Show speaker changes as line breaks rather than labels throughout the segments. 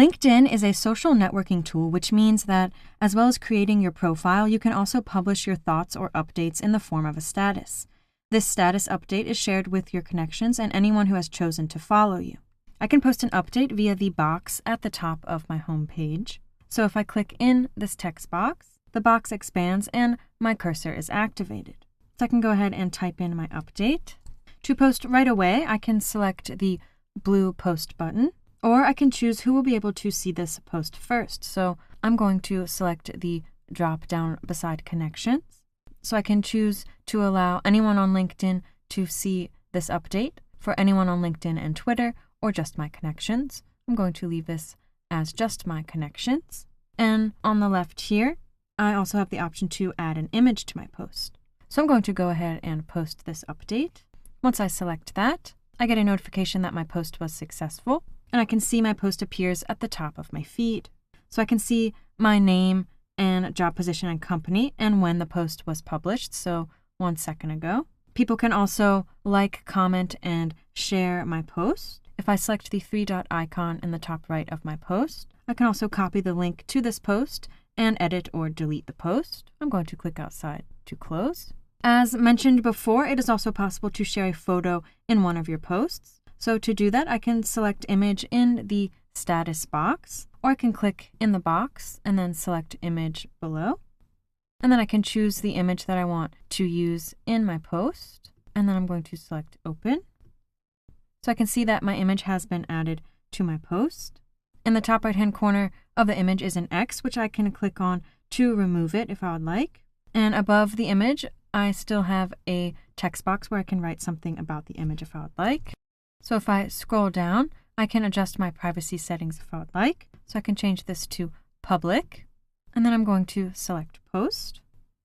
LinkedIn is a social networking tool, which means that as well as creating your profile, you can also publish your thoughts or updates in the form of a status. This status update is shared with your connections and anyone who has chosen to follow you. I can post an update via the box at the top of my home page. So if I click in this text box, the box expands and my cursor is activated. So I can go ahead and type in my update. To post right away, I can select the blue post button, or I can choose who will be able to see this post first. So I'm going to select the drop down beside connections. So I can choose to allow anyone on LinkedIn to see this update, for anyone on LinkedIn and Twitter, or just my connections. I'm going to leave this as just my connections. And on the left here, I also have the option to add an image to my post. So I'm going to go ahead and post this update. Once I select that, I get a notification that my post was successful, and I can see my post appears at the top of my feed. So I can see my name and job position and company and when the post was published, so 1 second ago. People can also like, comment, and share my post. If I select the 3-dot icon in the top right of my post, I can also copy the link to this post and edit or delete the post. I'm going to click outside to close. As mentioned before, it is also possible to share a photo in one of your posts. So to do that, I can select image in the status box, or I can click in the box and then select image below. And then I can choose the image that I want to use in my post. And then I'm going to select open. So I can see that my image has been added to my post. In the top right-hand corner of the image is an X, which I can click on to remove it if I would like. And above the image, I still have a text box where I can write something about the image if I would like. So if I scroll down, I can adjust my privacy settings if I would like. So I can change this to public, and then I'm going to select post.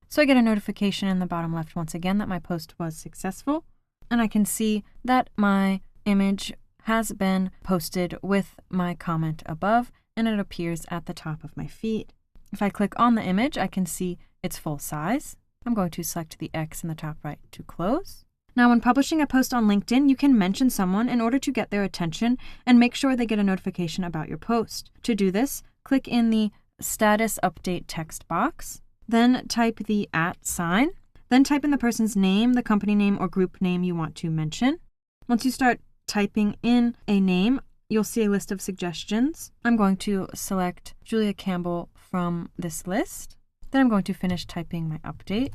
So I get a notification in the bottom left once again that my post was successful, and I can see that my image has been posted with my comment above, and it appears at the top of my feed. If I click on the image, I can see its full size. I'm going to select the X in the top right to close. Now, when publishing a post on LinkedIn, you can mention someone in order to get their attention and make sure they get a notification about your post. To do this, click in the status update text box, then type the @ sign, then type in the person's name, the company name, or group name you want to mention. Once you start typing in a name, you'll see a list of suggestions. I'm going to select Julia Campbell from this list. Then I'm going to finish typing my update.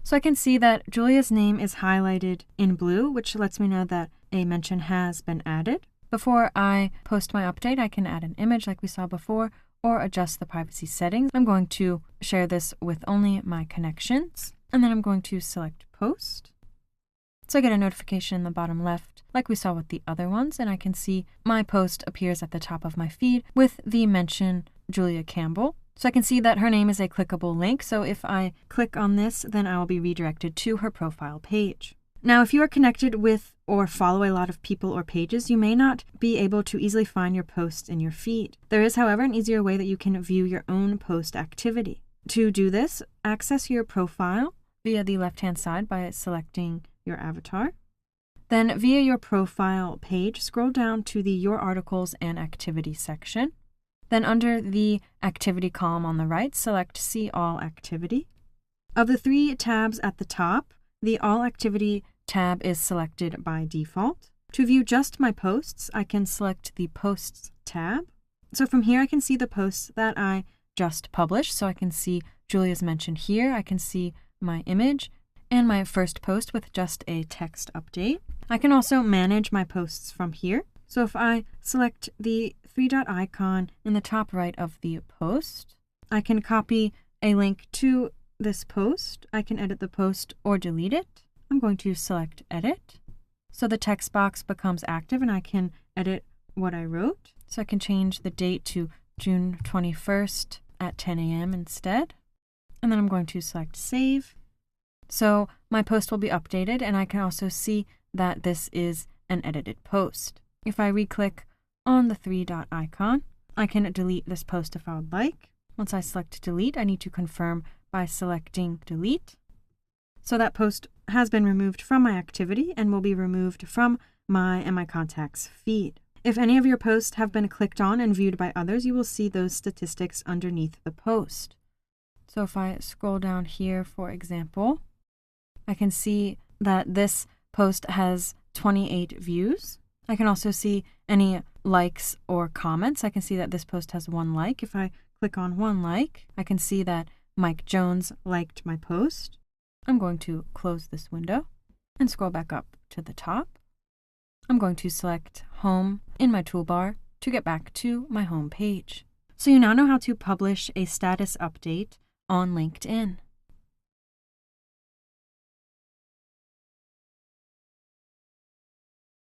So I can see that Julia's name is highlighted in blue, which lets me know that a mention has been added. Before I post my update, I can add an image like we saw before, or adjust the privacy settings. I'm going to share this with only my connections, and then I'm going to select post. So I get a notification in the bottom left, like we saw with the other ones, and I can see my post appears at the top of my feed with the mention Julia Campbell. So I can see that her name is a clickable link, so if I click on this, then I will be redirected to her profile page. Now, if you are connected with or follow a lot of people or pages, you may not be able to easily find your posts in your feed. There is, however, an easier way that you can view your own post activity. To do this, access your profile via the left-hand side by selecting your avatar. Then via your profile page, scroll down to the Your Articles and Activity section. Then under the activity column on the right, select See All Activity. Of the 3 tabs at the top, the All Activity tab is selected by default. To view just my posts, I can select the Posts tab. So from here, I can see the posts that I just published. So I can see Julia's mentioned here. I can see my image and my first post with just a text update. I can also manage my posts from here. So if I select the 3-dot icon in the top right of the post, I can copy a link to this post. I can edit the post or delete it. I'm going to select edit. So the text box becomes active and I can edit what I wrote. So I can change the date to June 21st at 10 a.m. instead. And then I'm going to select save. So my post will be updated, and I can also see that this is an edited post. If I re-click on the 3-dot icon, I can delete this post if I would like. Once I select delete, I need to confirm by selecting delete. So that post has been removed from my activity and will be removed from my and my contacts feed. If any of your posts have been clicked on and viewed by others, you will see those statistics underneath the post. So if I scroll down here, for example, I can see that this post has 28 views. I can also see any likes or comments. I can see that this post has 1 like. If I click on 1 like, I can see that Mike Jones liked my post. I'm going to close this window and scroll back up to the top. I'm going to select Home in my toolbar to get back to my home page. So you now know how to publish a status update on LinkedIn.